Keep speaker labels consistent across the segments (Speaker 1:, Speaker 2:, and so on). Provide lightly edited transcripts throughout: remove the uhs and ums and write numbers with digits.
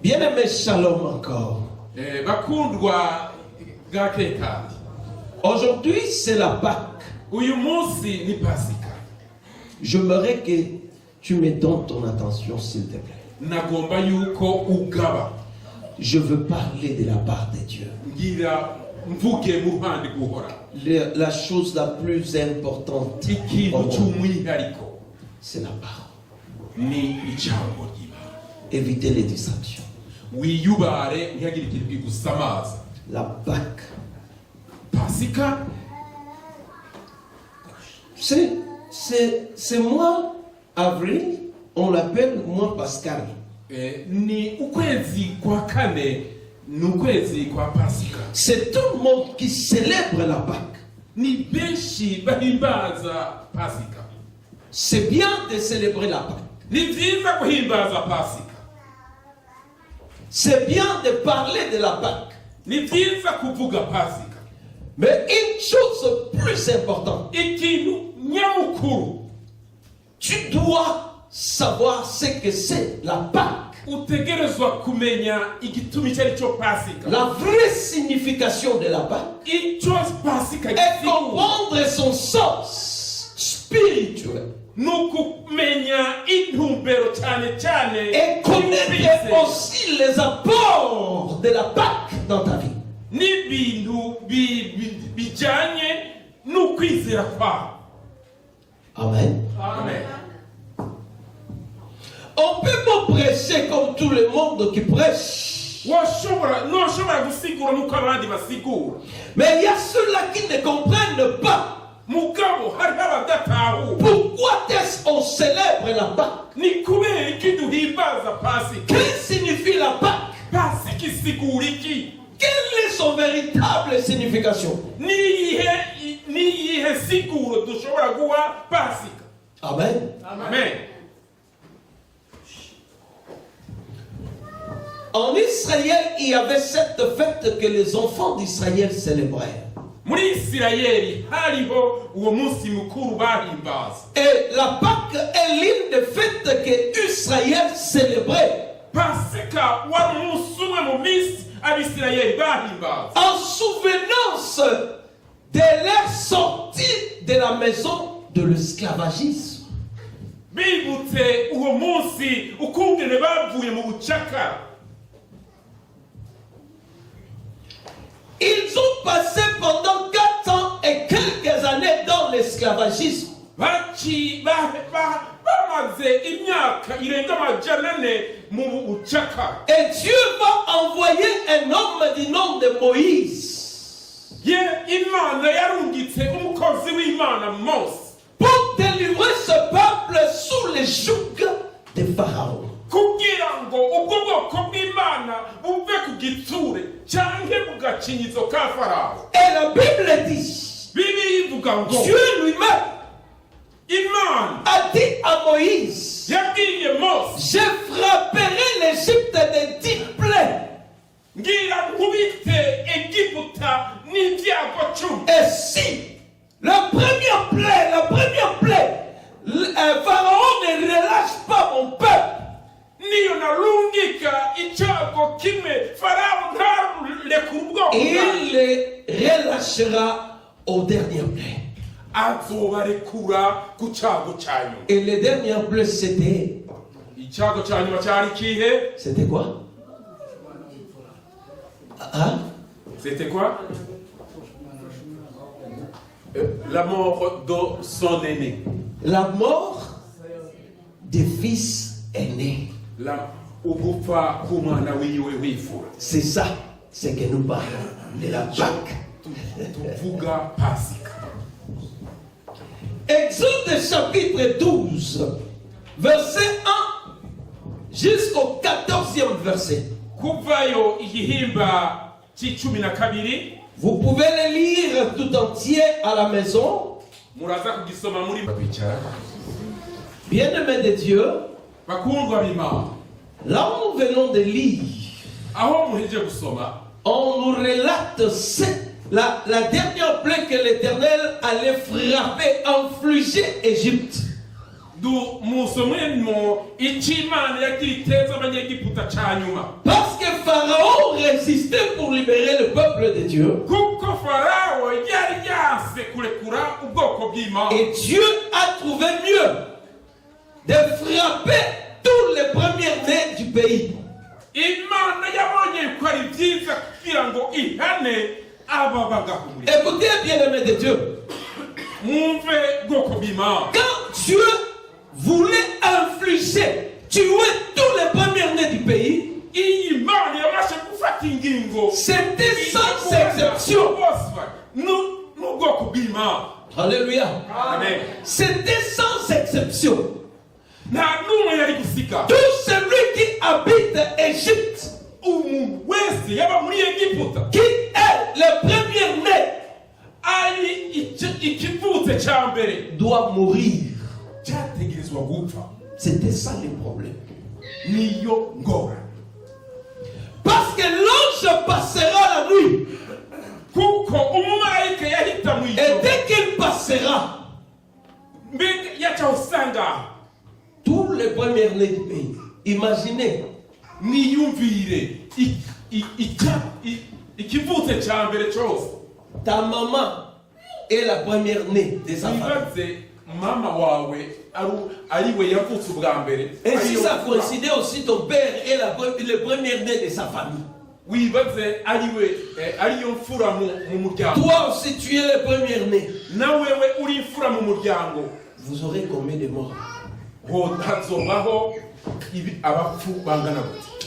Speaker 1: Bien-aimé, shalom encore.
Speaker 2: bakundwa gake kandi.
Speaker 1: Aujourd'hui, c'est la Pâque.
Speaker 2: Uyu munsi ni Pasika.
Speaker 1: J'aimerais que tu me donnes ton attention, s'il te plaît.
Speaker 2: Nagomba yuko ugaba.
Speaker 1: Je veux parler de la part de Dieu.
Speaker 2: Ngira mvuge mu ruhande guhora.
Speaker 1: La chose la plus importante,
Speaker 2: Ikintu cy'umwihariko
Speaker 1: c'est la parole.
Speaker 2: ni ijambo ry'Imana.
Speaker 1: Évitez les distractions.
Speaker 2: Wiyubare ntihagire ikintu kigusamaza.
Speaker 1: La Pâque,
Speaker 2: Pasika
Speaker 1: c'est mois avril, on l'appelle mois pascal.
Speaker 2: ni ukwezi kwa kane, ni ukwezi kwa Pasika.
Speaker 1: C'est tout le monde qui célèbre la Pâque.
Speaker 2: Ni benshi bahimbaza Pasika.
Speaker 1: C'est bien de célébrer la Pâque.
Speaker 2: Ni vyiza guhimbaza Pasika.
Speaker 1: C'est bien de parler de la Pâque.
Speaker 2: Ni vyiza kuvuga Pasika.
Speaker 1: Mais une chose plus importante,
Speaker 2: Ikintu nyamukuru
Speaker 1: tu dois savoir ce que c'est la Pâque.
Speaker 2: utegerezwa kumenya igitumi cyari cyo Pasika.
Speaker 1: La vraie signification de la Pâque
Speaker 2: Icyo Pasika
Speaker 1: est comprendre son sens spirituel
Speaker 2: nukumenya intumbero cyane cyane
Speaker 1: et connaître aussi les apports de la Pâque dans ta vie.
Speaker 2: n'ibintu bijyanye n'ukwizera kwawe.
Speaker 1: Amen.
Speaker 2: Amen.
Speaker 1: On peut pas prêcher comme tout le monde qui prêche.
Speaker 2: ntushobora gusigura nk'uko abandi basigura.
Speaker 1: Mais il y a ceux-là qui ne comprennent pas.
Speaker 2: Mugabo hariho abadatahura.
Speaker 1: Pourquoi est-ce qu'on célèbre la Pâque?
Speaker 2: Ni kubera iki duhimbaza Pasika?
Speaker 1: Que signifie la Pâque?
Speaker 2: Pasika isigura iki?
Speaker 1: Quelle est son véritable signification?
Speaker 2: Niyihe siguro dushobora guha Pasika?
Speaker 1: Amen.
Speaker 2: Amen.
Speaker 1: En Israël, il y avait cette fête que les enfants d'Israël célébraient.
Speaker 2: Muri Isirayeli hariho uwo munsi mukuru bahimbaza.
Speaker 1: Et la Pâque est l'une des fêtes que Israël célébrait.
Speaker 2: Pasika wari umunsi umwe mu minsi Abisirayeli bahimbaza.
Speaker 1: En souvenance de leur sortie de la maison de l'esclavagisme.
Speaker 2: Bibutse uwo munsi ukungene bavuye mu bucakara.
Speaker 1: Ils ont passé pendant 4 ans et quelques années dans l'esclavagisme.
Speaker 2: Bamaze imyaka irenga amajana ane mu bucakara.
Speaker 1: Et Dieu va envoyer un homme du nom de Moïse.
Speaker 2: Imana yarungitse umukozi w'Imana Mose
Speaker 1: pour délivrer ce peuple sous les jougs de Pharaon.
Speaker 2: kugira ngo ubwo bwoko bw'Imana buve ku gitsure cyangwa mu gacinyizo ka Farawo.
Speaker 1: Et la Bible dit,
Speaker 2: Bibiliya ivuga ngo
Speaker 1: Dieu lui-même
Speaker 2: Imana
Speaker 1: a dit à Moïse,
Speaker 2: yabwiye Mose,
Speaker 1: je frapperai l'Égypte de 10 plaies.
Speaker 2: ngira nkubite Egiputa n'ibyago 10.
Speaker 1: Et si la première plaie, Pharaon ne relâche pas mon peuple,
Speaker 2: niyo narungika icyago kimwe Farawo ntarekura ubwoko
Speaker 1: il les relâchera aux dernières plaies.
Speaker 2: azobarekura ku cyago cya nyuma.
Speaker 1: Et les dernières plaies, c'était
Speaker 2: Icyago cya nyuma cyari kihe?
Speaker 1: C'était quoi? Hein?
Speaker 2: C'était quoi? La mort de son aîné.
Speaker 1: La mort des fils aînés.
Speaker 2: Ugufa k'umwana wiwe w'imfura.
Speaker 1: C'est ça, c'est que nous parlons de la Pâque.
Speaker 2: Tuvuga Pasika.
Speaker 1: Exode chapitre 12, verset 1 jusqu'au 14e verset.
Speaker 2: Kuvayo igihimba cy'icumi na kabiri.
Speaker 1: Vous pouvez le lire tout entier à la maison.
Speaker 2: Muraza kugisoma muri
Speaker 1: Bien-aimés de Dieu,
Speaker 2: bakundwa b'Imana.
Speaker 1: là où nous venons de lire,
Speaker 2: Aho muheje gusoma,
Speaker 1: on nous relate la dernière plaie que l'Éternel allait frapper, infliger Égypte. Parce que Pharaon résistait pour libérer le peuple de Dieu. Et Dieu a trouvé mieux de frapper tous les premiers-nés du pays. Écoutez bien, aimés de Dieu. Quand Dieu voulait infliger, tuer tous les premiers-nés du pays, c'était sans exception. Alléluia. C'était sans exception. Tout celui qui habite Égypte, qui est le premier-né, doit mourir. C'était ça le problème. Parce que l'ange passera la nuit. Et dès qu'il passera, tous les premiers-nés du pays, imaginez, ta maman est la première-née de sa famille. Et si ça coïncidait aussi, ton père est le premier-né de sa famille. Toi aussi tu es le premier-né. Vous aurez combien de morts?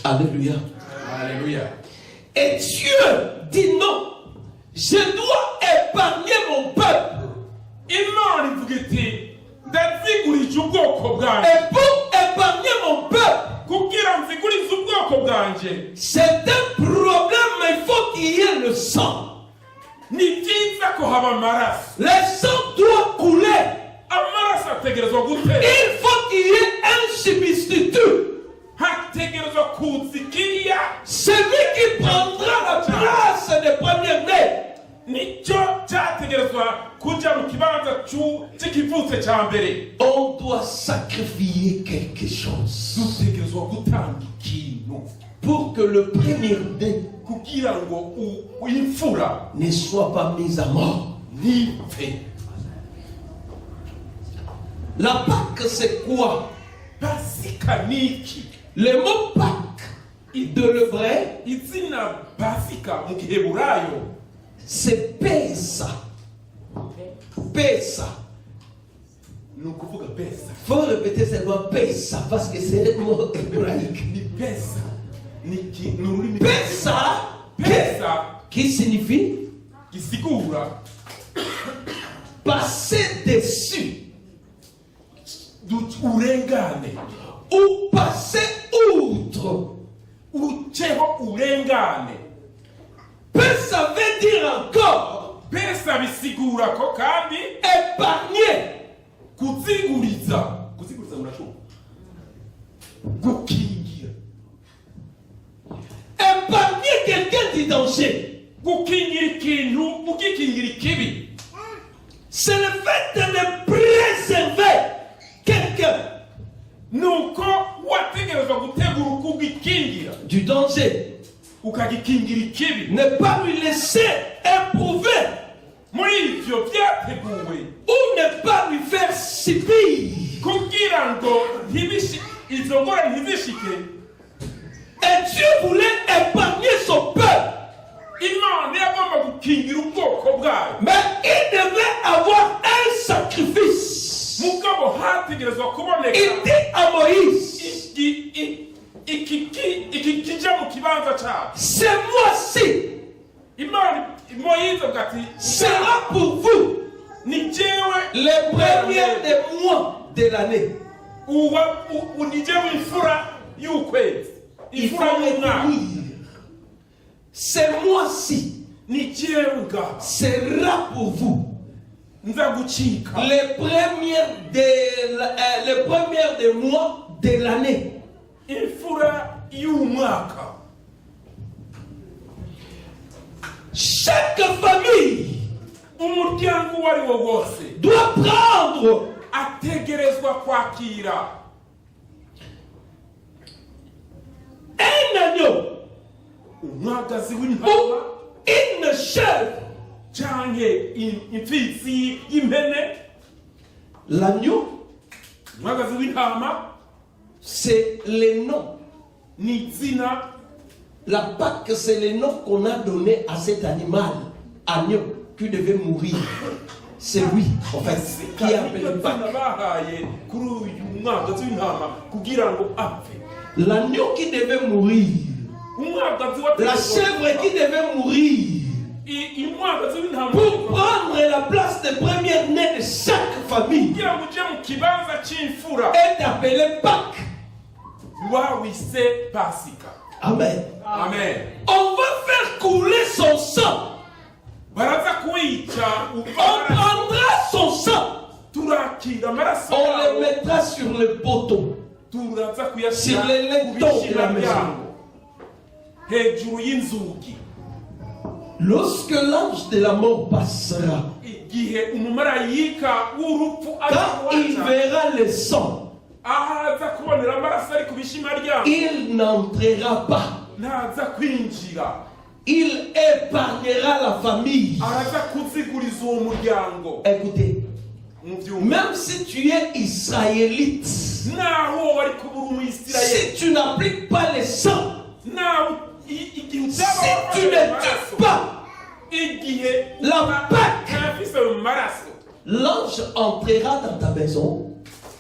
Speaker 1: Alléluia.
Speaker 2: Alléluia.
Speaker 1: Et Dieu dit non, je dois épargner mon peuple. Et pour épargner mon peuple, c'est un problème, mais il faut qu'il y ait le sang. Le sang doit couler. Il faut qu'il y ait un substitut. Celui qui prendra la place des premiers-nés. On doit sacrifier quelque chose pour que le premier-né ne soit pas mis à mort. La Pâque, c'est quoi? Le mot Pâque de l'hébreu, c'est Pesa. Pesa. Il faut répéter ce mot Pesa parce que c'est un mot hébraïque. Pesa, qui signifie passer dessus. Ou passer outre. Pesa veut dire encore épargner. Épargner quelqu'un du danger. C'est le fait de ne préserver quelqu'un du danger. Ne pas lui laisser éprouver ou ne pas lui faire subir. Et Dieu voulait épargner son peuple. Mais il devait avoir un sacrifice. Il dit à Moïse, ce mois-ci sera pour vous les premiers des mois de l'année. Il faut retenir, ce mois-ci sera pour vous les premières des mois de l'année. Chaque famille doit prendre
Speaker 2: ategerezwa kwakira
Speaker 1: un agneau
Speaker 2: umwagazi
Speaker 1: ou
Speaker 2: w'intama
Speaker 1: une chèvre.
Speaker 2: canke imfizi y'impene.
Speaker 1: L'agneau,
Speaker 2: Umwagazi w'intama
Speaker 1: c'est le nom.
Speaker 2: ni izina.
Speaker 1: La Pâque, c'est le nom qu'on a donné à cet animal, agneau, qui devait mourir. C'est lui, en fait, qui a appelé Pâque.
Speaker 2: bahaye kuri uyu mwagazi w'intama kugira ngo apfe.
Speaker 1: L'agneau qui devait mourir.
Speaker 2: Umwagazi
Speaker 1: La chèvre qui devait mourir.
Speaker 2: umwagazi w'intama
Speaker 1: Pour prendre la place de première-né de chaque famille.
Speaker 2: kugira ngo uje mu kibanza c'imfura
Speaker 1: Est appelé Pâques.
Speaker 2: wawise Pasika.
Speaker 1: Amen.
Speaker 2: Amen.
Speaker 1: On va faire couler son sang.
Speaker 2: Baraza kuyica
Speaker 1: On prendra son sang.
Speaker 2: turakira amaraso
Speaker 1: On
Speaker 2: yawo,
Speaker 1: le mettra sur le poteau.
Speaker 2: turaza
Speaker 1: Sur
Speaker 2: kuyashyira
Speaker 1: les lintons de la maison.
Speaker 2: hejuru y'inzugi.
Speaker 1: Lorsque l'ange de la mort passera,
Speaker 2: Igihe umumarayika w'urupfu
Speaker 1: quand il
Speaker 2: azawaca
Speaker 1: verra le sang,
Speaker 2: ahaza kubonera amaraso ari ku bishimaryango
Speaker 1: il n'entrera pas.
Speaker 2: ntaza kwinjira,
Speaker 1: Il épargnera la famille.
Speaker 2: araza kuziguriza uwo muryango.
Speaker 1: Écoutez,
Speaker 2: Mubyumva,
Speaker 1: même si tu es israélite,
Speaker 2: naho wari kuba uri umuyisirayeli,
Speaker 1: si tu n'appliques pas le sang,
Speaker 2: naho igihe
Speaker 1: si
Speaker 2: uzaba
Speaker 1: tu ne
Speaker 2: wafashe
Speaker 1: tues
Speaker 2: amaraso,
Speaker 1: pas,
Speaker 2: igihe
Speaker 1: la Pâque,
Speaker 2: ntafise mu maraso,
Speaker 1: l'ange entrera dans ta maison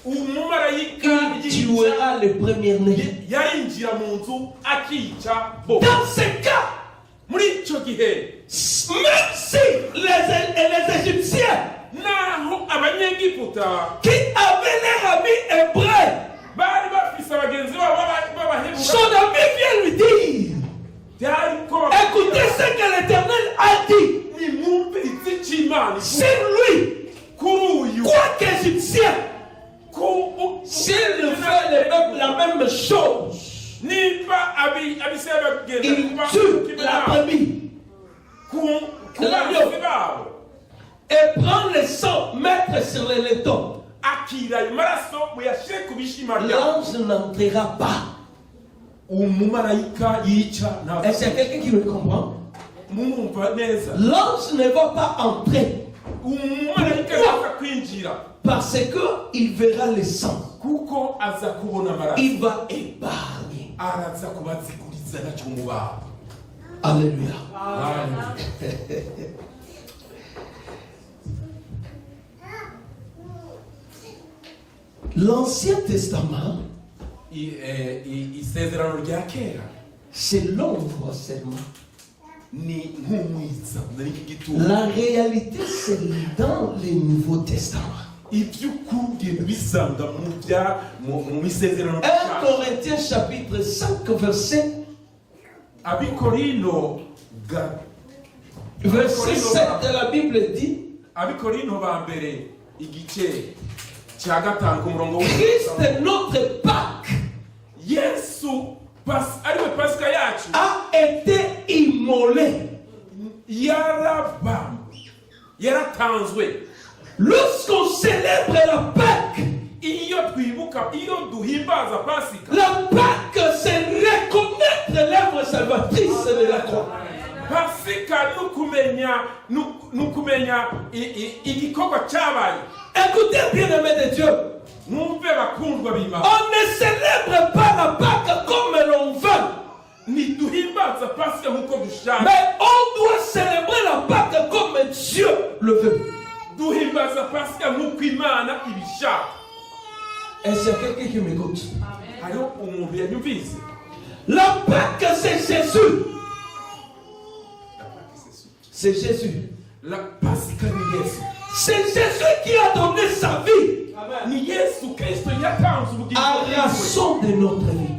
Speaker 2: umumarayika
Speaker 1: et tuera le premier-né.
Speaker 2: yarinjira mu nzu akica bo.
Speaker 1: Dans ce cas,
Speaker 2: Muri icyo gihe
Speaker 1: même si les Égyptiens
Speaker 2: naho abanyegiputa
Speaker 1: qui avaient leur ami hébreu,
Speaker 2: bari bafise abagenzi babo b'abahebura,
Speaker 1: son ami vient lui dire,
Speaker 2: byari ko
Speaker 1: écoutez ce que l'Éternel a dit,
Speaker 2: nimwumvirize icyo Imana
Speaker 1: sur
Speaker 2: ivuga
Speaker 1: lui,
Speaker 2: kuri uyu,
Speaker 1: quoique Égyptien,
Speaker 2: ko
Speaker 1: s'il fait la même chose,
Speaker 2: niba abisirayeli bagenda
Speaker 1: il
Speaker 2: kuba
Speaker 1: tue la brebis
Speaker 2: ku banzi babo,
Speaker 1: et prend le sang, mettre sur les laitons.
Speaker 2: akira ayo maraso muyashyire ku bishima byabo,
Speaker 1: L'ange n'entrera pas.
Speaker 2: umumarayika yica ntabwo.
Speaker 1: Est-ce qu'il y a quelqu'un qui me comprend?
Speaker 2: Mwumva neza,
Speaker 1: L'ange ne va pas entrer
Speaker 2: umumarayika aza kwinjira
Speaker 1: parce qu'il verra le sang.
Speaker 2: kuko aza kubona amaraso,
Speaker 1: Il va épargner.
Speaker 2: araza kubaziguriza nacyo mu babo.
Speaker 1: Alléluia. L'Ancien Testament,
Speaker 2: isezerano rya kera
Speaker 1: c'est l'ombre seulement.
Speaker 2: ni nk'umwiza nari nk'igituba.
Speaker 1: La réalité, c'est dans le Nouveau Testament.
Speaker 2: iby'ukuri bisanga mu isezerano
Speaker 1: 1 Corinthiens chapitre 5, verset
Speaker 2: abikorino
Speaker 1: Verset 7 de la Bible dit,
Speaker 2: abikorino ba mbere igice cya gatanu ku murongo
Speaker 1: Christ est notre Pâque,
Speaker 2: Yesu ariwe pasika yacu
Speaker 1: a été immolé.
Speaker 2: yaratanzwe.
Speaker 1: Lorsqu'on célèbre la Pâque,
Speaker 2: iyo twibuka, iyo duhimbaza pasika,
Speaker 1: la Pâque, c'est reconnaître l'œuvre salvatrice de la croix.
Speaker 2: pasika nukumenya igikorwa cyabaye.
Speaker 1: Écoutez, bien-aimés de Dieu,
Speaker 2: Mwumve bakundwa b'Imana,
Speaker 1: on ne célèbre pas la Pâque comme l'on veut,
Speaker 2: ntiduhimbaza pasika nk'uko dushaka,
Speaker 1: mais on doit célébrer la Pâque comme Dieu le veut.
Speaker 2: duhimbaza pasika nk'uko Imana ibishaka.
Speaker 1: Est-ce qu'il y a quelqu'un qui m'écoute?
Speaker 2: Hariho umuntu yanyumvise.
Speaker 1: La Pâque, c'est Jésus. C'est Jésus.
Speaker 2: La pasika ni Yesu.
Speaker 1: C'est Jésus qui a donné sa vie
Speaker 2: Ni Yesu Kristo yatanze ubugingo
Speaker 1: à
Speaker 2: bwiwe
Speaker 1: raison de notre vie.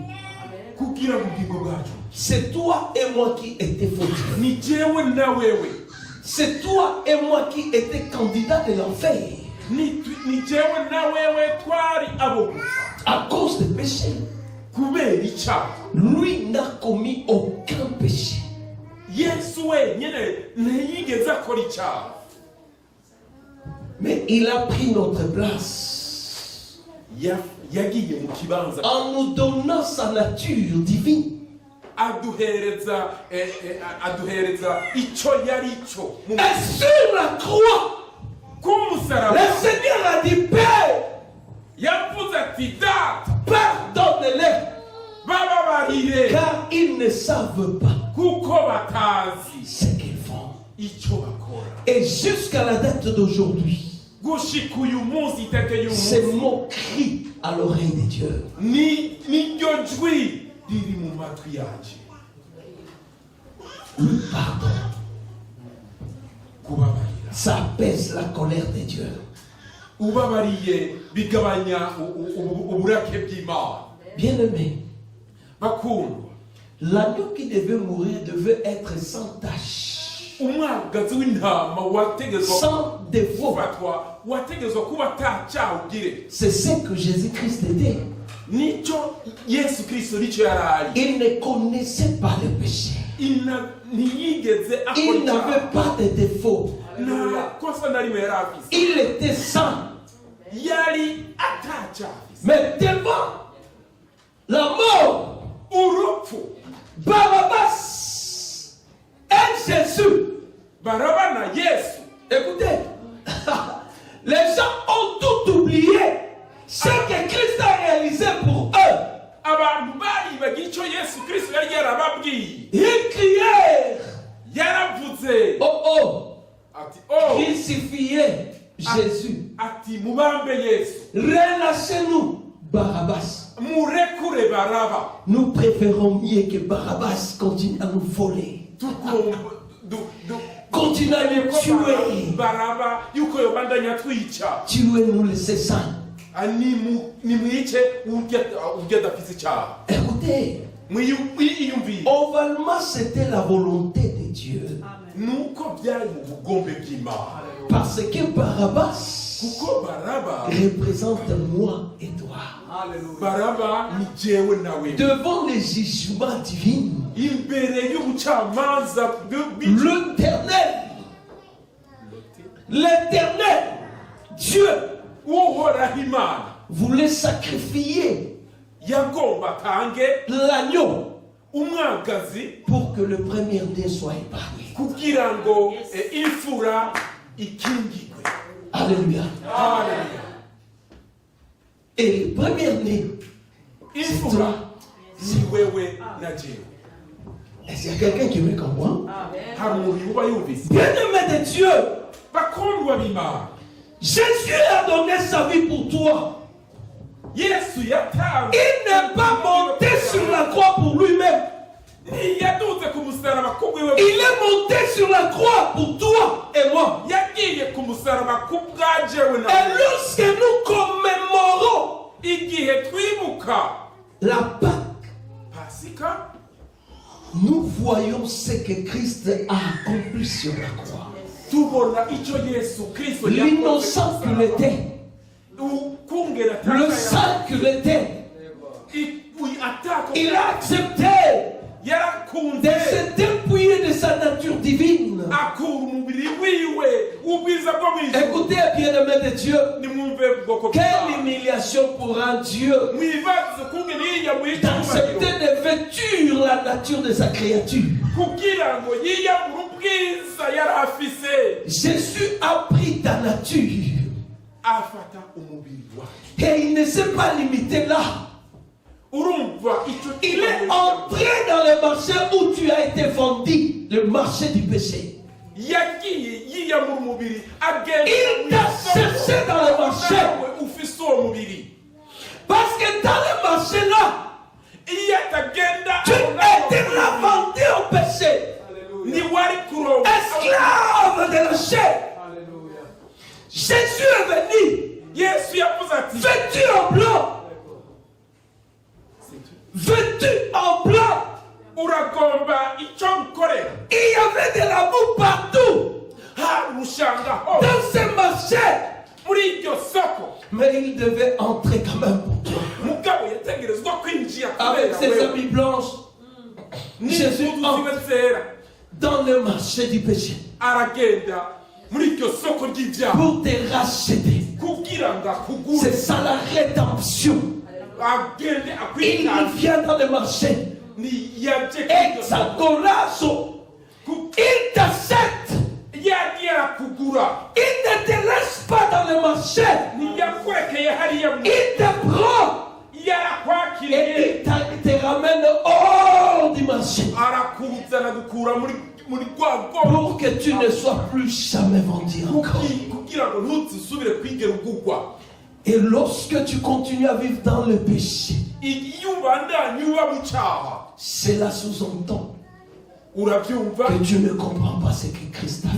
Speaker 2: kugira ubugingo bwacu.
Speaker 1: C'est toi et moi qui étais fautifs.
Speaker 2: Ni jewe na wewe,
Speaker 1: C'est toi et moi qui étais candidats de l'enfer
Speaker 2: ni jewe na wewe twari abo gusa
Speaker 1: à cause des péchés.
Speaker 2: kubera icyaha.
Speaker 1: Lui n'a commis aucun péché.
Speaker 2: Yesu wenyine ntiyigeze akora icyaha,
Speaker 1: Mais il a pris notre place.
Speaker 2: yagiye mu kibanza
Speaker 1: en nous donnant sa nature divine.
Speaker 2: aduhereza icyo yari cyo
Speaker 1: Et sur la croix,
Speaker 2: k'umusaraba
Speaker 1: le Seigneur a dit, Père,
Speaker 2: yavuze ati data
Speaker 1: pardonne-les,
Speaker 2: bababarire
Speaker 1: car ils ne savent pas
Speaker 2: kuko batazi
Speaker 1: ce qu'ils font.
Speaker 2: icyo bakora.
Speaker 1: Et jusqu'à la date d'aujourd'hui,
Speaker 2: gushika uyu munsi iteke
Speaker 1: c'est
Speaker 2: y'umunsi
Speaker 1: mon cri à l'oreille de Dieu.
Speaker 2: niryo jwi riri mu matwi yacu.
Speaker 1: Le pardon,
Speaker 2: kubabarira
Speaker 1: ça apaise la colère de Dieu.
Speaker 2: ubabariye bigabanya uburake bw'Imana.
Speaker 1: Bien-aimé,
Speaker 2: bakundwa,
Speaker 1: l'agneau qui devait mourir devait être sans tache,
Speaker 2: umwagazi w'intama wategezwa
Speaker 1: sans défaut.
Speaker 2: gufatwa, wategezwa kuba atacyaha ugire.
Speaker 1: C'est ce que Jésus-Christ était.
Speaker 2: nicyo Yesu Kristo nicyo yari ari.
Speaker 1: Il ne connaissait pas le péché.
Speaker 2: ntiyigeze akora
Speaker 1: Il
Speaker 2: icyaha,
Speaker 1: n'avait pas de défaut.
Speaker 2: nta kosa na rimwe yari afise,
Speaker 1: Il était saint.
Speaker 2: yari atacyaha afise.
Speaker 1: Mais devant la mort,
Speaker 2: urupfu
Speaker 1: Barabbas et Jésus.
Speaker 2: baraba na Yesu,
Speaker 1: Écoutez, les gens ont tout oublié. Ce que Christ a réalisé pour eux.
Speaker 2: abantu baribagiye icyo Yesu Kristo yari yarababwiye.
Speaker 1: Ils crièrent,
Speaker 2: yaravuze
Speaker 1: oh oh,
Speaker 2: ati oh,
Speaker 1: crucifiez Jésus.
Speaker 2: ati mubambe Yesu,
Speaker 1: Relâchez-nous, Barabbas.
Speaker 2: murekure baraba.
Speaker 1: Nous préférons mieux que Barabbas continue à nous voler, continue à nous tuer,
Speaker 2: baraba yuko yobandanya twica,
Speaker 1: tuer nous laisser saints.
Speaker 2: nimwice urya adafise icyaha.
Speaker 1: Écoutez,
Speaker 2: mwiyumviye
Speaker 1: ovalement c'était la volonté de Dieu.
Speaker 2: nuko byari mu bugombe bw'Imana,
Speaker 1: Parce que Barabbas
Speaker 2: kuko baraba
Speaker 1: représente moi et toi.
Speaker 2: baraba ni jewe nawe.
Speaker 1: Devant les jugements divins,
Speaker 2: imbere y'ubucamanza bw'ijuru,
Speaker 1: l'éternel, Dieu
Speaker 2: uhoraho Imana
Speaker 1: voulait sacrifier
Speaker 2: yagomba atange
Speaker 1: l'agneau
Speaker 2: umwagazi
Speaker 1: pour que le premier-né soit épargné.
Speaker 2: kugira ngo imfura ikingirwe.
Speaker 1: Alléluia.
Speaker 2: Haleluya.
Speaker 1: Et le premier-né,
Speaker 2: imfura ni wewe na jewe.
Speaker 1: est-ce qu'il y a quelqu'un qui me comprend?
Speaker 2: hari umuntu uba yumvise.
Speaker 1: Bien-aimé de Dieu,
Speaker 2: bakundwa b'Imana,
Speaker 1: Jésus a donné sa vie pour toi.
Speaker 2: Yesu yatanze.
Speaker 1: Il n'est pas monté sur la croix pour lui-même.
Speaker 2: ntiyaduze ku musaraba kubwiwe,
Speaker 1: Il est monté sur la croix pour toi et moi.
Speaker 2: yagiye ku musaraba kubwa jewe na
Speaker 1: Et lorsque nous commémorons
Speaker 2: igihe twibuka
Speaker 1: la Pâque,
Speaker 2: Pasika,
Speaker 1: nous voyons ce que Christ a accompli sur la croix.
Speaker 2: tubona icyo Yesu Kristo
Speaker 1: L'innocent qu'il était,
Speaker 2: ukungera
Speaker 1: le saint qu'il était, il a accepté
Speaker 2: yarakunze
Speaker 1: de se dépouiller de sa nature divine.
Speaker 2: akura umubiri wiwe ubwiza bwo mu ijuru.
Speaker 1: Écoutez, bien-aimé de Dieu,
Speaker 2: nimwumve bwoko
Speaker 1: quelle
Speaker 2: bw'Imana,
Speaker 1: humiliation pour un Dieu
Speaker 2: mwibaze kungene yiyambuye
Speaker 1: d'accepter
Speaker 2: icyubahiro
Speaker 1: de vêtir la nature de sa créature.
Speaker 2: kugira ngo yiyambure ubwiza yari afise.
Speaker 1: Jésus a pris ta nature
Speaker 2: afata umubiri wawe.
Speaker 1: et il ne s'est pas limité là.
Speaker 2: urumva icyo
Speaker 1: Il est entré dans le marché où tu as été vendu, le marché du péché.
Speaker 2: yagiye yiyambura umubiri agenda
Speaker 1: Il t'a cherché dans le marché.
Speaker 2: nawe ufise uwo mubiri.
Speaker 1: Parce que dans le marché là,
Speaker 2: iyo atagenda
Speaker 1: tu étais là vendu au péché,
Speaker 2: ntiwari kuronka
Speaker 1: esclave de la chair. Jésus est venu,
Speaker 2: Yesu yavuze ati
Speaker 1: vêtu en blanc, vêtu en blanc.
Speaker 2: uragomba icyo ngukorera.
Speaker 1: Il y avait de l'amour partout
Speaker 2: hari urushanga hose
Speaker 1: dans ce marché.
Speaker 2: muri iryo soko,
Speaker 1: Mais il devait entrer quand même pour toi.
Speaker 2: mugabo yategerezwa kwinjira
Speaker 1: Avec
Speaker 2: kubera
Speaker 1: ses
Speaker 2: wewe.
Speaker 1: habits blanches, Jésus
Speaker 2: n'impuzu
Speaker 1: entre
Speaker 2: ziwe zera
Speaker 1: dans le marché du péché
Speaker 2: aragenda muri iryo soko ry'ibyaha
Speaker 1: pour te racheter.
Speaker 2: kugira
Speaker 1: C'est ça la rédemption. Il vient dans le marché. Exagorazo. Il t'accepte. Il ne te laisse pas dans le marché. Il te prend. Et il te ramène hors du marché. Pour que tu ne sois plus jamais vendu encore. Et lorsque tu continues à vivre dans le péché, cela sous-entend que tu ne comprends pas ce que Christ a fait.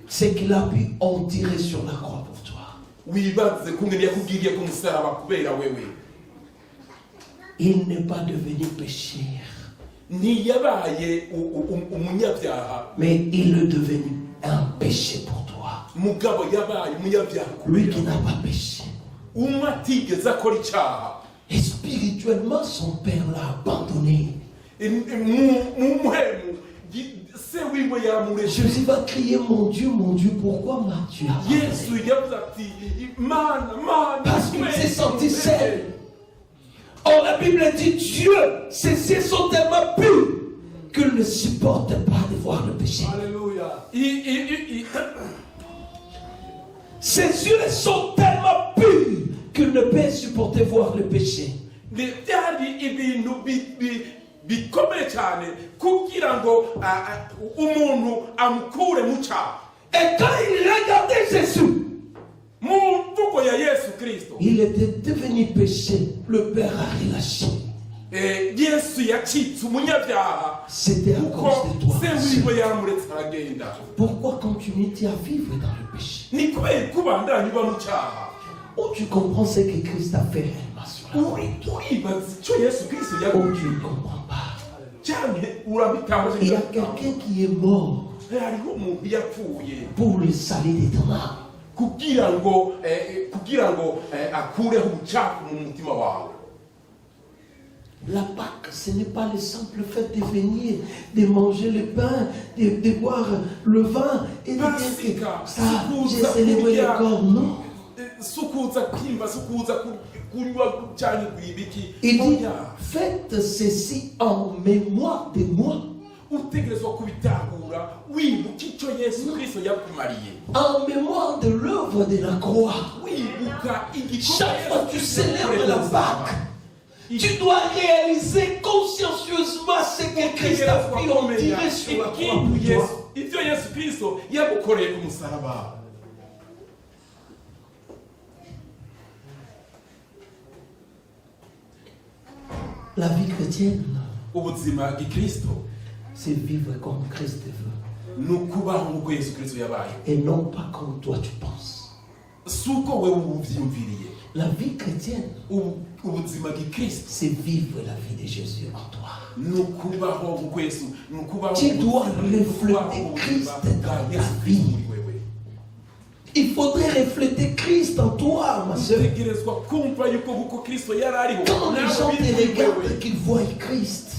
Speaker 1: Ce qu'il a pu en tirer sur la croix pour toi. Il n'est pas devenu pécheur. Mais il est devenu un péché pour toi. Lui qui n'a pas péché. Et spirituellement, son père l'a abandonné. Jésus va crier, mon Dieu, pourquoi m'as-tu abandonné? Parce qu'il s'est senti seul. Or la Bible dit, Dieu, ses yeux sont tellement purs qu'il ne supporte pas de voir le péché.
Speaker 2: Alléluia.
Speaker 1: Ses yeux sont tellement purs qu'il ne peut supporter voir le péché. Et quand il regardait Jésus, il était devenu péché, le Père a relâché. C'était à cause de toi. Pourquoi continues-tu à vivre dans le péché? Ou tu comprends ce que Christ a fait réellement sur la croix? Ou tu ne comprends pas? Il y a quelqu'un qui est mort pour le salut de ton âme. La Pâque, ce n'est pas le simple fait de venir, de manger le pain, de boire le vin et de dire que ça, j'ai célébré le corps, non. Il dit, faites ceci en mémoire de moi. En mémoire de l'œuvre de la croix. Chaque fois que tu célèbres la Pâque, tu dois réaliser consciencieusement ce que Christ a fait en tiré sur la croix pour toi. La vie chrétienne, c'est vivre comme Christ veut. Et non pas comme toi tu penses. La vie chrétienne, c'est vivre la vie de Jésus en toi. Tu dois refléter Christ dans ta vie. Il faudrait refléter Christ en toi, ma soeur. Quand les gens te regardent, qu'ils voient Christ.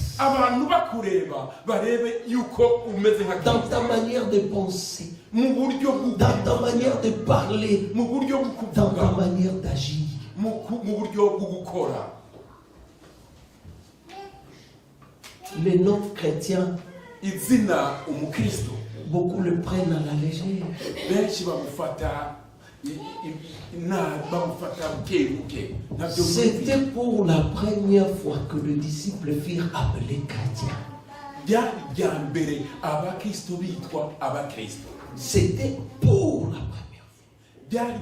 Speaker 1: Dans ta manière de penser, dans ta manière de parler, dans ta manière d'agir. Les non-chrétiens, beaucoup le prennent à la légère. C'était pour la première fois que les disciples furent appelés chrétiens. C'était pour la première fois.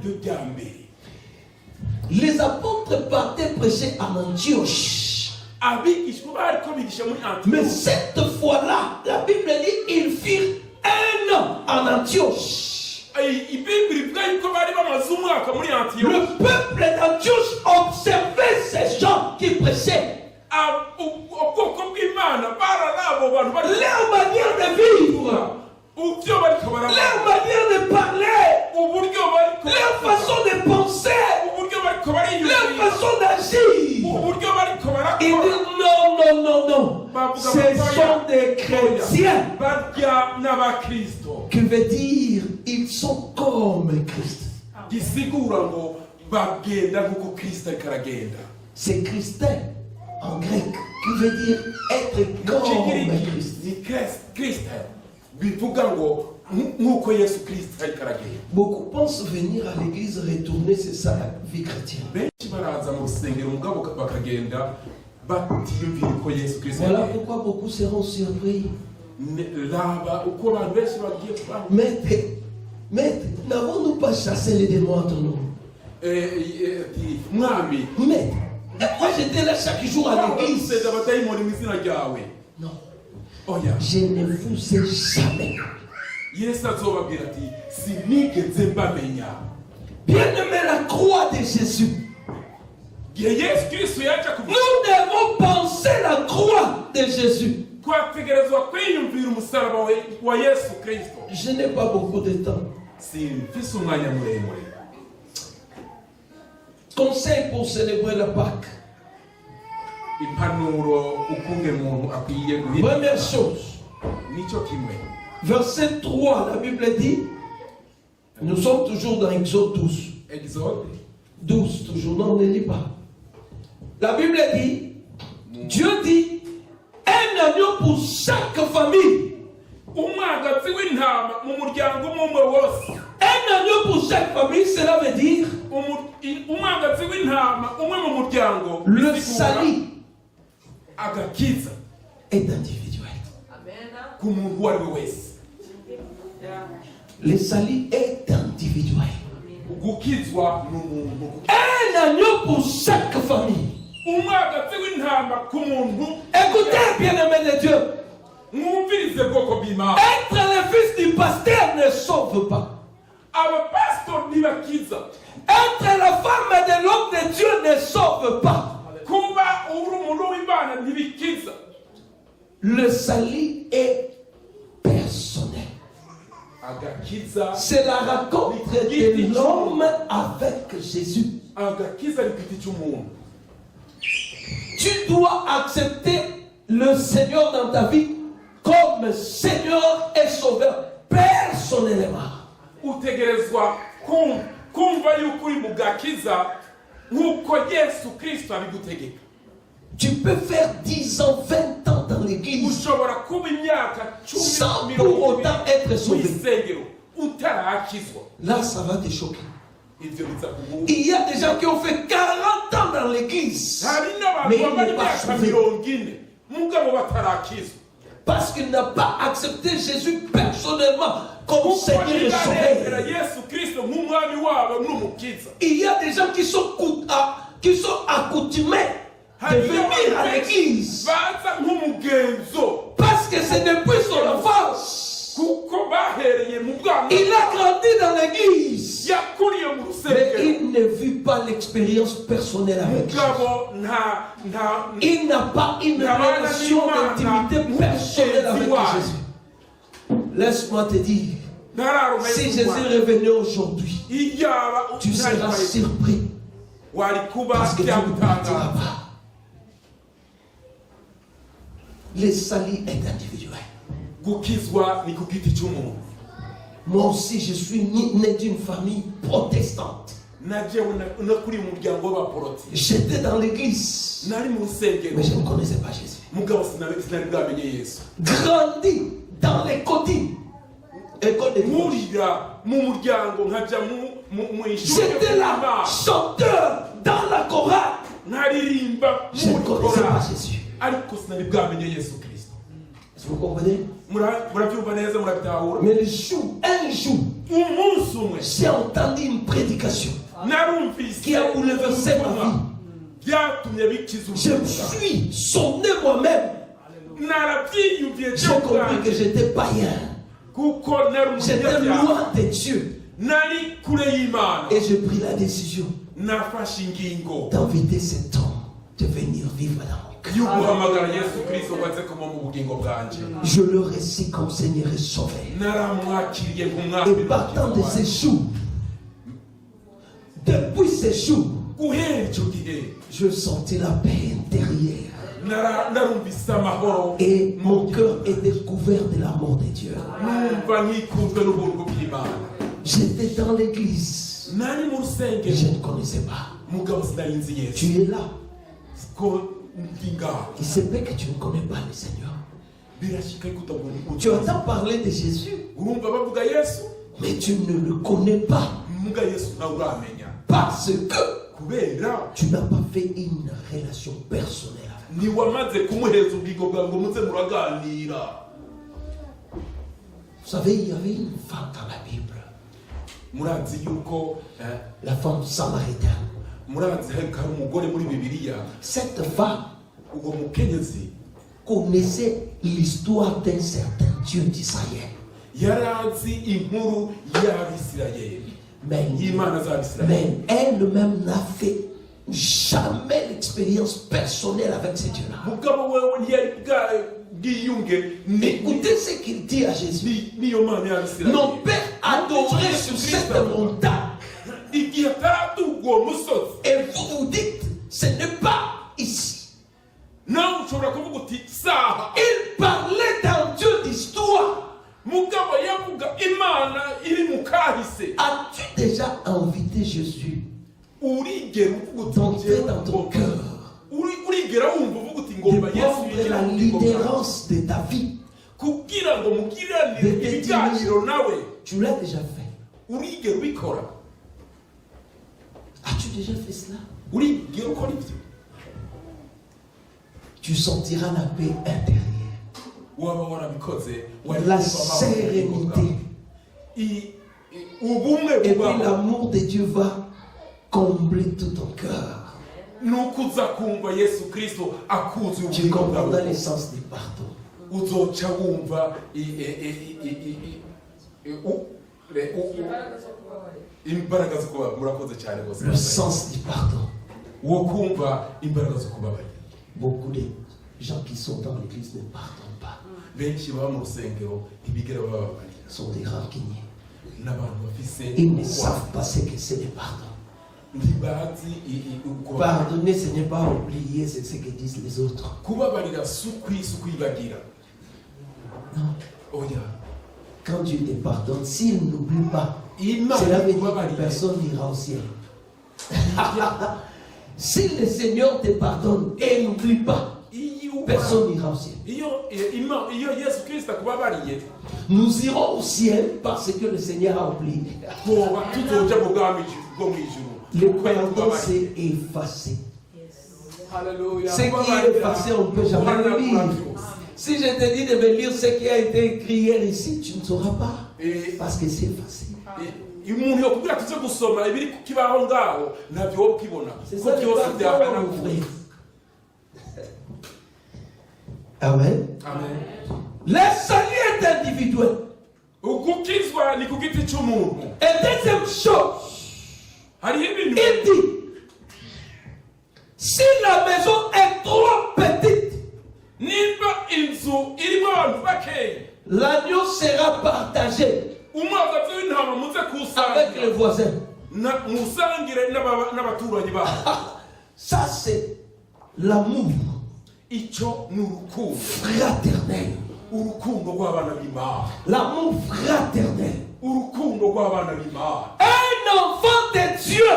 Speaker 1: Les apôtres partaient prêcher à Antioche. Mais cette fois-là, la Bible dit ils firent 1 an en Antioche. Le peuple d'Antioche observait ces gens qui prêchaient. Leur manière de vivre, leur manière de parler, leur façon de penser, leur façon d'agir. Ils disent non. Ce sont des chrétiens.
Speaker 2: barya n'abakristo
Speaker 1: Qui veut dire ils sont comme Christ.
Speaker 2: gisigura ngo bagenda nk'uko kristo ariko aragenda.
Speaker 1: C'est Christin en grec qui veut dire être comme Christ.
Speaker 2: ni kristo bivuga ngo nk'uko yesu kristo ariko aragenda.
Speaker 1: Beaucoup pensent venir à l'église retourner, c'est ça la vie chrétienne.
Speaker 2: benshi baraza mu rusengero mugabo bakagenda batiyumvira ko yesu kristo
Speaker 1: Voilà
Speaker 2: aragenda.
Speaker 1: pourquoi beaucoup seront surpris.
Speaker 2: Laba uko abantu benshi bagiye kubaho.
Speaker 1: Maître, n'avons-nous pas chassé les démons entre nous?
Speaker 2: mwami
Speaker 1: Maître, moi j'étais là chaque jour à l'église.
Speaker 2: useda abadayimoni mu izina ryawe.
Speaker 1: Non,
Speaker 2: oya
Speaker 1: je ne vous ai jamais.
Speaker 2: yesu azobabwira ati sinigeze mbamenya.
Speaker 1: Bien-aimé, la croix de Jésus.
Speaker 2: igihe yesu kristo yaje kuvuga
Speaker 1: Nous devons penser la croix de Jésus.
Speaker 2: twategerezwa kwiyumvira umusaraba wa yesu kristo.
Speaker 1: Je n'ai pas beaucoup de temps.
Speaker 2: simfise umwanya muremure.
Speaker 1: Conseil pour célébrer la Pâque.
Speaker 2: impanuro ukunge muntu akwiye guhita
Speaker 1: Première chose,
Speaker 2: nicyo kimwe.
Speaker 1: verset 3, la Bible dit, nous sommes toujours dans Exode 12.
Speaker 2: Exode
Speaker 1: 12, toujours, non, on ne lit pas. La Bible dit, Dieu dit, un agneau pour chaque famille.
Speaker 2: umwagazi w'intama mu muryango umwe wose.
Speaker 1: Un agneau pour chaque famille, cela veut dire
Speaker 2: umwagazi w'intama umwe mu muryango.
Speaker 1: le salut
Speaker 2: agakiza
Speaker 1: est individuel.
Speaker 2: ku muntu uwo ari we wese.
Speaker 1: Le salut est individuel.
Speaker 2: gukizwa n'umuntu.
Speaker 1: Un agneau pour chaque famille.
Speaker 2: umwagazi w'intama ku muntu.
Speaker 1: Écoutez, bien-aimés de Dieu.
Speaker 2: mwumvirize bwoko bw'imana.
Speaker 1: Être le fils du pasteur ne sauve pas.
Speaker 2: abapasitori ntibakiza.
Speaker 1: Être la femme de l'homme de Dieu ne sauve pas.
Speaker 2: kuba uri umuntu w'imana ntibikiza.
Speaker 1: Le salut est personnel.
Speaker 2: agakiza
Speaker 1: C'est la rencontre de l'homme avec Jésus.
Speaker 2: agakiza ni igiti cy'umuntu.
Speaker 1: Tu dois accepter le Seigneur dans ta vie comme Seigneur et Sauveur personnellement.
Speaker 2: utegerezwa kumva yuko uri mu gakiza nk'uko yesu kristo abigutegeka.
Speaker 1: Tu peux faire 10 ans, 20 ans dans l'église
Speaker 2: ushobora kuba imyaka
Speaker 1: sans
Speaker 2: 10
Speaker 1: pour autant être
Speaker 2: mu
Speaker 1: sauvé.
Speaker 2: isengero utarakizwa.
Speaker 1: Là, ça va te choquer.
Speaker 2: ivyo biza kuguha.
Speaker 1: Il y a des gens qui ont fait 40 ans dans l'église,
Speaker 2: hari
Speaker 1: mais
Speaker 2: n'abantu
Speaker 1: il
Speaker 2: bamara
Speaker 1: n'est pas
Speaker 2: imyaka
Speaker 1: sauvé.
Speaker 2: 40 mugabo batarakizwa.
Speaker 1: Parce qu'il n'a pas accepté Jésus personnellement comme Seigneur et
Speaker 2: ntibaremera
Speaker 1: Sauveur.
Speaker 2: yesu kristo nk'umwami wabo n'umukiza.
Speaker 1: Il y a des gens qui sont accoutumés de venir à l'église
Speaker 2: baza nk'umugenzo
Speaker 1: parce que c'est depuis son enfance.
Speaker 2: kuko bahereye mu bwana.
Speaker 1: Il a grandi dans l'église,
Speaker 2: yakuriye mu
Speaker 1: mais
Speaker 2: rusengero.
Speaker 1: il ne vit pas l'expérience personnelle avec Jésus.
Speaker 2: mugabo
Speaker 1: Il n'a pas une relation d'intimité personnelle avec Jésus. Laisse-moi te dire, si Jésus revenait aujourd'hui, tu seras surpris parce que tu ne partiras pas. Le salut est individuel.
Speaker 2: gukizwa ni ku giti cy'umuntu.
Speaker 1: Moi aussi, je suis né d'une famille protestante.
Speaker 2: najewe nakuriye mu muryango w'abaporoti.
Speaker 1: J'étais dans l'église,
Speaker 2: nari mu rusengero
Speaker 1: mais je ne connaissais pas Jésus.
Speaker 2: mugabo sinari bwamenye yesu.
Speaker 1: Grandi dans les cotines. École de dimanche.
Speaker 2: murira mu muryango nkaja mu ishuri.
Speaker 1: J'étais là, chanteur dans la chorale.
Speaker 2: nkaririmba
Speaker 1: Je ne
Speaker 2: muri
Speaker 1: connaissais pas
Speaker 2: korali.
Speaker 1: Jésus.
Speaker 2: ariko sinari bwamenye yesu kristo.
Speaker 1: Est-ce que vous comprenez?
Speaker 2: murabyumva neza murabitahura.
Speaker 1: Mais le jour, un jour,
Speaker 2: umunsi umwe
Speaker 1: j'ai entendu une prédication
Speaker 2: narumvise
Speaker 1: qui a bouleversé ma vie.
Speaker 2: byatumye bikiza
Speaker 1: Je me
Speaker 2: ubuzima.
Speaker 1: suis sonné moi-même.
Speaker 2: narabyiyumviye
Speaker 1: J'ai compris que
Speaker 2: bwanjye
Speaker 1: j'étais païen.
Speaker 2: kuko nari
Speaker 1: J'étais
Speaker 2: umunyabyaha.
Speaker 1: loin de Dieu.
Speaker 2: nari kure y'imana.
Speaker 1: Et j'ai pris la décision
Speaker 2: nafashe ingingo
Speaker 1: d'inviter cet homme de venir vivre dans mon cœur.
Speaker 2: y'uguhamagara yesu kristo ngo aze kuba mu bugingo bwanjye.
Speaker 1: Je le reçus comme Seigneur et Sauveur.
Speaker 2: naramwakiriye
Speaker 1: Et
Speaker 2: nk'umwami
Speaker 1: partant de ces jours, depuis ces jours,
Speaker 2: guhera icyo gihe
Speaker 1: je sentis la paix intérieure. Et mon cœur est découvert de l'amour de Dieu. J'étais dans l'église. Je ne connaissais pas. Tu es là. Il se peut que tu ne connais pas le Seigneur. Tu entends parler de Jésus, mais tu ne le connais pas. Parce que tu n'as pas fait une relation personnelle avec lui. Vous savez, il y avait une femme dans la Bible. La femme samaritaine. Cette femme connaissait l'histoire d'un certain Dieu d'Israël. Mais elle-même n'a fait jamais l'expérience personnelle avec ce Dieu-là. Écoutez ce qu'il dit à Jésus. Mon père adorait sur cette montagne. Et vous vous dites, ce n'est pas ici. Il parlait d'un Dieu d'histoire. As-tu déjà invité Jésus d'entrer dans ton cœur, de prendre la lidérance de ta vie, de te dire, tu l'as déjà fait? As-tu déjà fait cela? Tu sentiras la paix intérieure, la sérénité, et puis l'amour de Dieu va combler tout ton cœur. Tu comprendras l'essence du pardon. Le sens du pardon. Beaucoup de gens qui sont dans l'église ne pardonnent pas. Ils sont des rancuniers. Ils ne savent pas ce que c'est le pardon. Pardonner, ce n'est pas oublier ce que disent les autres. Non. Quand Dieu te pardonne, s'il n'oublie pas, cela veut dire que personne n'ira au ciel. Si le Seigneur te pardonne et n'oublie pas, personne n'ira au ciel. Nous irons au ciel parce que le Seigneur a oublié. Le pardon, c'est effacé. Ce qui est effacé, on ne peut jamais le lire. Si je te dis de me lire ce qui a été écrit hier ici, tu ne sauras pas. Parce que c'est effacé. C'est ça le pardon, mon frère. Amen. Le salut est individuel. Et deuxième chose, il dit, si la maison est trop petite, l'agneau sera partagé avec les voisins. Ça, c'est l'amour fraternel. L'amour fraternel. Un enfant de Dieu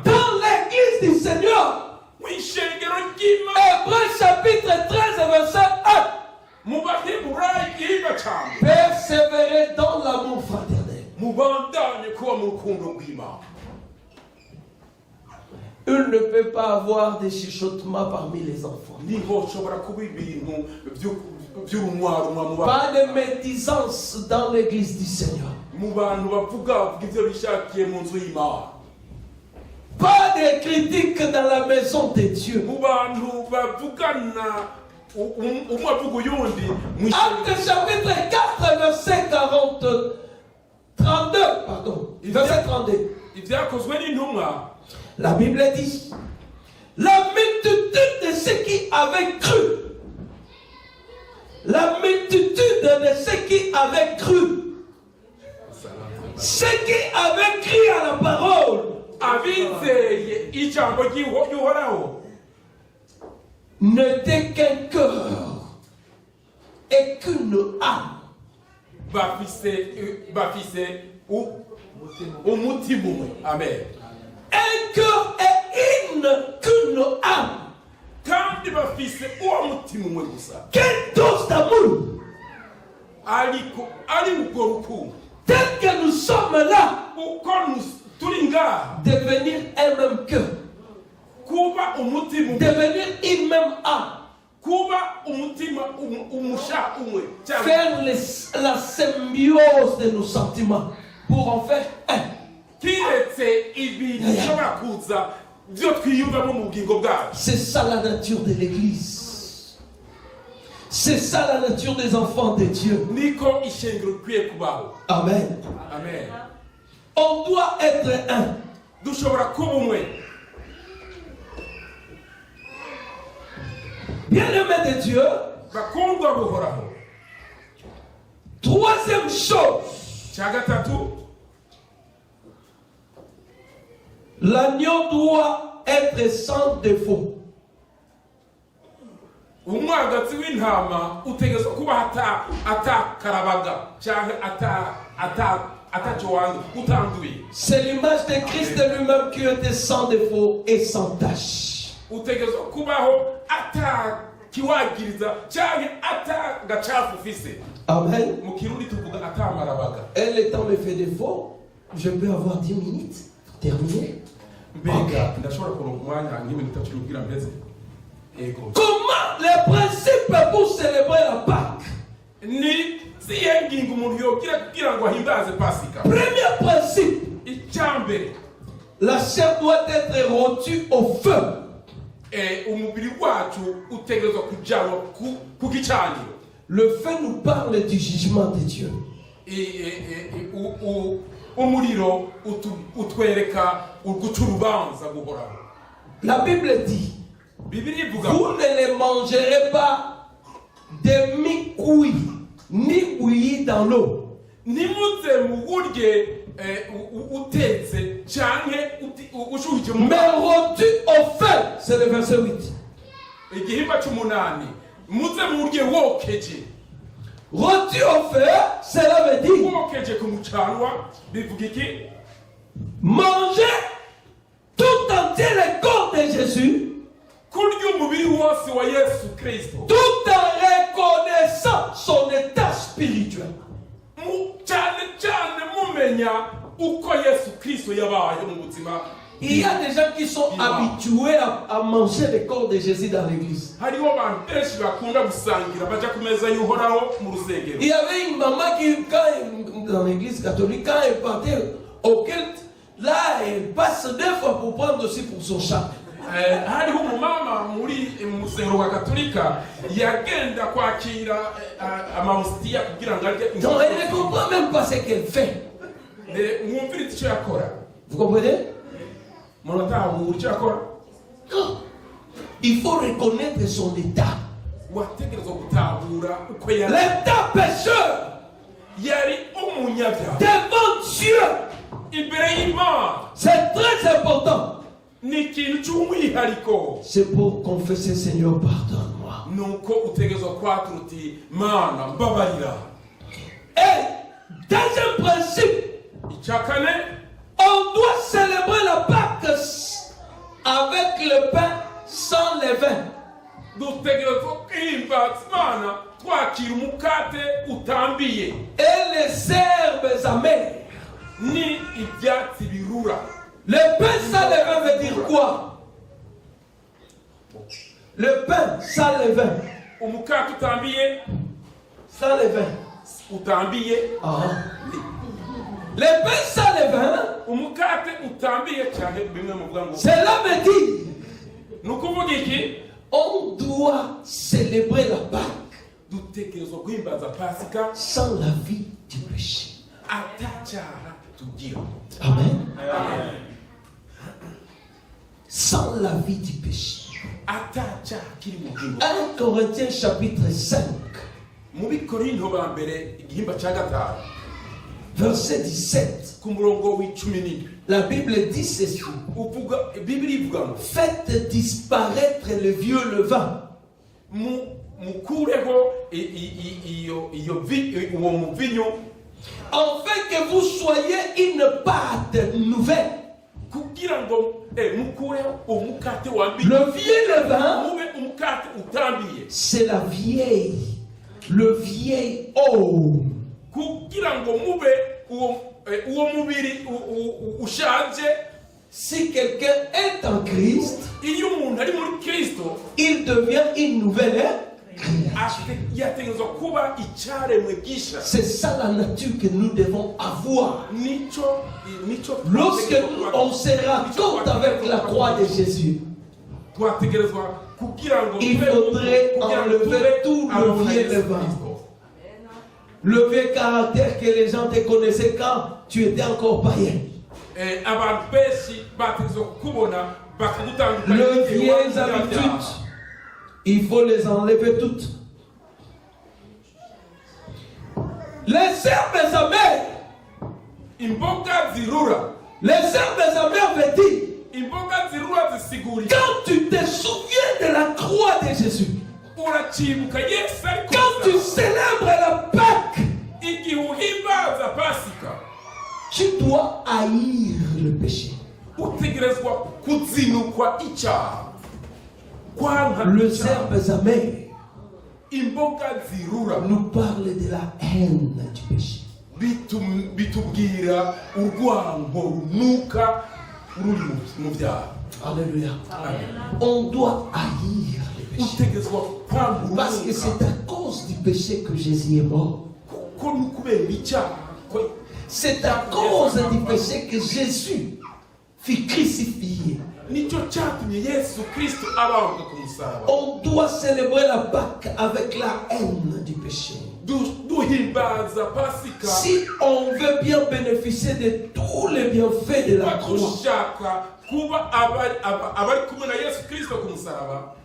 Speaker 1: dans l'église du Seigneur. Hébreux chapitre 13 verset 1. Persévérer dans l'amour fraternel. Il ne peut pas avoir des chuchotements parmi les enfants. Pas de médisance dans l'église du Seigneur. Pas de critique dans la maison de Dieu. Actes chapitre 4 verset 32, pardon, verset 32. La Bible dit, la multitude de ceux qui avaient cru, la multitude de ceux qui avaient cru, ceux qui avaient cru à la parole, n'était qu'un cœur et qu'une âme.
Speaker 2: Amen.
Speaker 1: Un cœur et qu'une âme. Quelle dose d'amour. Tel que nous sommes là, devenir un même cœur, devenir une même âme, faire la symbiose de nos sentiments pour en faire un. C'est ça la nature de l'Église. C'est ça la nature des enfants de Dieu. Amen.
Speaker 2: Amen.
Speaker 1: On doit être un. Bien-aimé de Dieu. Troisième chose. L'agneau doit être sans défaut. C'est l'image de Christ lui-même qui était sans défaut et sans tache. Amen. Et le temps me fait défaut. Je peux avoir 10 minutes pour terminer. Comment les principes pour célébrer la Pâque? Premier principe, la chair doit être rôtie au feu. Le feu nous parle du jugement de Dieu. La Bible dit, vous ne les mangerez pas demi-cuits, ni bouillis dans l'eau. Mais rôti au feu, c'est le verset 8. Rôti au feu, cela veut dire manger tout entier le corps de Jésus, tout en reconnaissant son état spirituel. Il y a des gens qui sont habitués à manger le corps de Jésus dans l'église. Il y avait une maman qui, dans l'église catholique, quand elle partait au culte, là, elle passe 2 fois pour prendre aussi pour son chat. Donc elle ne comprend même pas ce qu'elle fait. Vous comprenez? Non. Il faut reconnaître son état. L'état pécheur devant Dieu. C'est très important. C'est pour confesser, Seigneur, pardonne-moi. Et deuxième principe, on doit célébrer la Pâque avec le pain sans levain. Et les herbes amères. Le pain sans levain veut dire quoi? Le pain sans levain. Sans levain. Le pain sans levain. Cela veut dire on doit célébrer la Pâque sans la vie du péché. Amen. Sans la vie du péché. 1 Corinthiens chapitre 5. verset 17.
Speaker 2: ku murongo w'icumi n'indwi
Speaker 1: La Bible dit ceci.
Speaker 2: bibiri ivuga ngo
Speaker 1: Faites disparaître le vieux levain.
Speaker 2: mukureho uwo muvinyo
Speaker 1: Afin que vous soyez une pâte nouvelle.
Speaker 2: kugira ngo mukureho umukate wambiye.
Speaker 1: Le vieux levain,
Speaker 2: mube umukate utambiye.
Speaker 1: c'est la vieille, le vieil homme.
Speaker 2: kugira ngo mube uwo mubiri ushaje.
Speaker 1: Si quelqu'un est en Christ,
Speaker 2: iyo umuntu ari muri Kristo,
Speaker 1: il devient une nouvelle
Speaker 2: yategerezwa kuba icyaremwe gisha.
Speaker 1: C'est ça la nature que nous devons avoir.
Speaker 2: nico
Speaker 1: Lorsque on se raconte avec la croix de Jésus,
Speaker 2: twategerezwa kugira ngo
Speaker 1: il faudrait enlever tout le vieux levain. Le vieux caractère que les gens te connaissaient quand tu étais encore païen.
Speaker 2: abantu benshi bategerezwa kubona bakagutandukanya.
Speaker 1: Les vieilles habitudes, il faut les enlever toutes. Les herbes amères,
Speaker 2: imboga zirura.
Speaker 1: les herbes amères veut dire,
Speaker 2: imboga zirura zisigura
Speaker 1: quand tu te souviens de la croix de Jésus,
Speaker 2: uracibuka Yesu ariko
Speaker 1: quand tu célèbres la Pâque,
Speaker 2: igihe uhimbaza Pasika,
Speaker 1: tu dois haïr le péché.
Speaker 2: utegerezwa kuzinukwa icyaha.
Speaker 1: Les herbes amères
Speaker 2: imboga zirura
Speaker 1: nous parlent de la haine du péché.
Speaker 2: bitubwira urwango runuka ruri mu byaha.
Speaker 1: Alléluia. On doit haïr le péché.
Speaker 2: utegerezwa kwanga
Speaker 1: Parce que c'est à cause du péché que Jésus est mort.
Speaker 2: ko nukubera icyaha.
Speaker 1: C'est à cause du péché que Jésus fut crucifié.
Speaker 2: nicyo cyatumye Yesu Kristo abambwa ku musaraba.
Speaker 1: On doit célébrer la Pâque avec la haine du péché.
Speaker 2: duhimbaza Pasika.
Speaker 1: Si on veut bien bénéficier de tous les bienfaits de la croix,
Speaker 2: dushaka kuba abari kumwe na Yesu Kristo ku musaraba.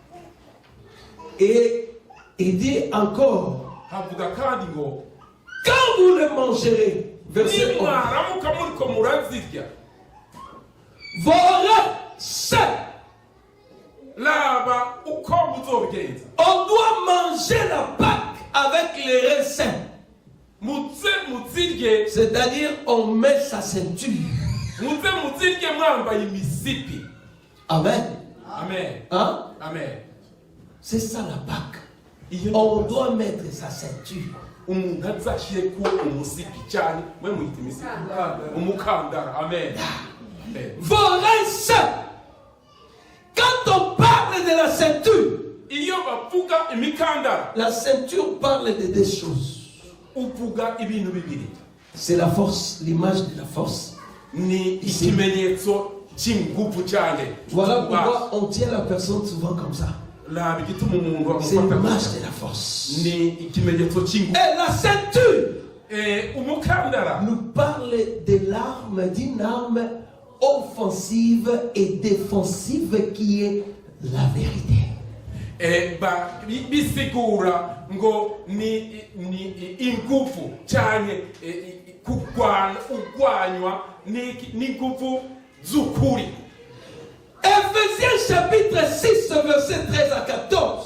Speaker 1: et il dit encore,
Speaker 2: havuga kandi ngo
Speaker 1: quand vous le mangerez, verset 11,
Speaker 2: nimwaramuka muriko murazirya,
Speaker 1: vos reins sains.
Speaker 2: laba uko muzobigenza.
Speaker 1: On doit manger la Pâque avec les reins sains.
Speaker 2: muzirye,
Speaker 1: C'est-à-dire, on met sa ceinture.
Speaker 2: muzirye mwambaye imisipi.
Speaker 1: Amen.
Speaker 2: Amen.
Speaker 1: Hein?
Speaker 2: Amen.
Speaker 1: C'est ça la Pâque.
Speaker 2: Iyo
Speaker 1: On doit mettre sa ceinture.
Speaker 2: umuntu azashyire ku umusipi cyane mwe mwita imisipi umukandara. Amen. Amen.
Speaker 1: Vos reins sains. Quand on parle de la ceinture,
Speaker 2: iyo bavuga imikandara,
Speaker 1: la ceinture parle de deux choses.
Speaker 2: uvuga ibintu bibiri.
Speaker 1: C'est la force, l'image de la force.
Speaker 2: ni ikimenyetso cy'ingufu cyane.
Speaker 1: Voilà pourquoi on tient la personne souvent comme ça.
Speaker 2: laba igituma umuntu
Speaker 1: C'est
Speaker 2: amufata
Speaker 1: l'image de la force.
Speaker 2: ni ikimenyetso cy'ingufu.
Speaker 1: Et la ceinture
Speaker 2: umukandara
Speaker 1: nous parle de l'arme, d'une arme offensive et défensive qui est la vérité.
Speaker 2: bisigura ngo ni ingufu cyane urwanywa n'ingufu z'ukuri.
Speaker 1: Ephésiens chapitre 6 verset 13 à 14.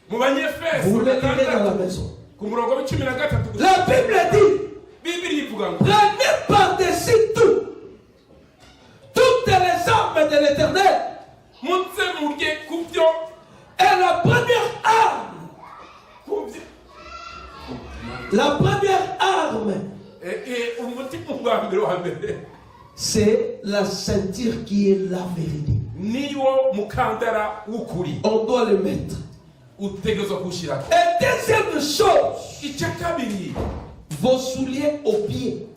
Speaker 2: mu banyefeso
Speaker 1: Vous le lirez dans la maison.
Speaker 2: ku murongo w'icumi na gatatu.
Speaker 1: La Bible dit,
Speaker 2: bibiri ivuga ngo
Speaker 1: prenez par-dessus tout toutes les armes de l'Éternel.
Speaker 2: muze murye ku byo
Speaker 1: Et la première arme,
Speaker 2: umutima wa mbere
Speaker 1: c'est la ceinture qui est la vérité.
Speaker 2: niwo mukandara w'ukuri.
Speaker 1: On doit le mettre.
Speaker 2: utegerezwa kuwushyira.
Speaker 1: Et deuxième chose,
Speaker 2: icya kabiri,
Speaker 1: vos souliers aux pieds.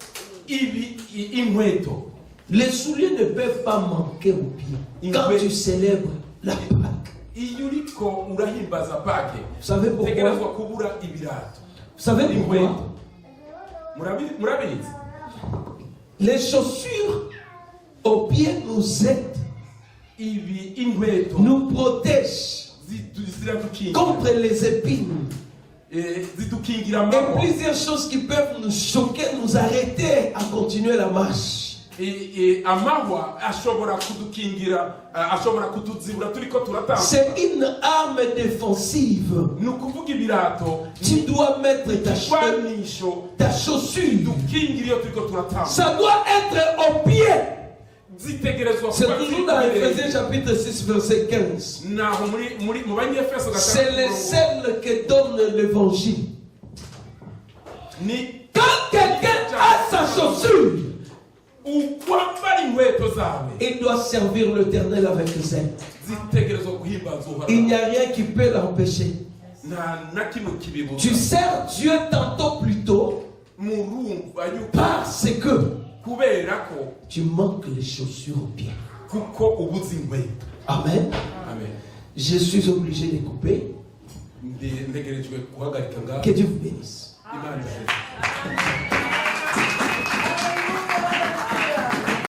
Speaker 2: inkweto.
Speaker 1: Les souliers ne peuvent pas manquer aux pieds quand tu célèbres la Pâque.
Speaker 2: iyo uriko urahimbaza Pâque,
Speaker 1: Vous savez pourquoi?
Speaker 2: utegerezwa kubura ibirato.
Speaker 1: Vous savez pourquoi?
Speaker 2: murabizi.
Speaker 1: Les chaussures aux pieds nous aident,
Speaker 2: inkweto
Speaker 1: nous protègent
Speaker 2: ziradukingira
Speaker 1: contre les épines.
Speaker 2: zidukingira
Speaker 1: Et
Speaker 2: amahwa
Speaker 1: plusieurs choses qui peuvent nous choquer, nous arrêter à continuer la marche.
Speaker 2: amahwa ashobora kudukingira ashobora kutuzibura turiko turatanga.
Speaker 1: C'est une arme défensive.
Speaker 2: Ni ukuvuga ibirato
Speaker 1: Tu dois mettre ta chaussure.
Speaker 2: dukingira iyo turiko turatanga.
Speaker 1: Ça doit être au pied.
Speaker 2: Zitegerezwa
Speaker 1: C'est toujours dans Ephésiens chapitre 6 verset 15.
Speaker 2: naho muri mu banyefeso
Speaker 1: C'est le seul qui donne l'évangile.
Speaker 2: Ni
Speaker 1: Quand quelqu'un a sa chaussure,
Speaker 2: ukwambara inkweto zawe
Speaker 1: il doit servir l'Éternel avec zèle.
Speaker 2: zitegerezwa guhimbaza Uhoraho.
Speaker 1: Il n'y a rien qui peut l'empêcher.
Speaker 2: nta na kimwe kibibuza.
Speaker 1: Tu sers Dieu tantôt plus tôt
Speaker 2: murumva yuko
Speaker 1: parce que
Speaker 2: kubera ko
Speaker 1: tu manques les chaussures aux pieds.
Speaker 2: kuko ubuze inkweto.
Speaker 1: Amen.
Speaker 2: Amen.
Speaker 1: Je suis obligé de couper.
Speaker 2: Ndegerejwe guhagarika ngaho.
Speaker 1: Que Dieu vous bénisse.
Speaker 2: Imana ibahe.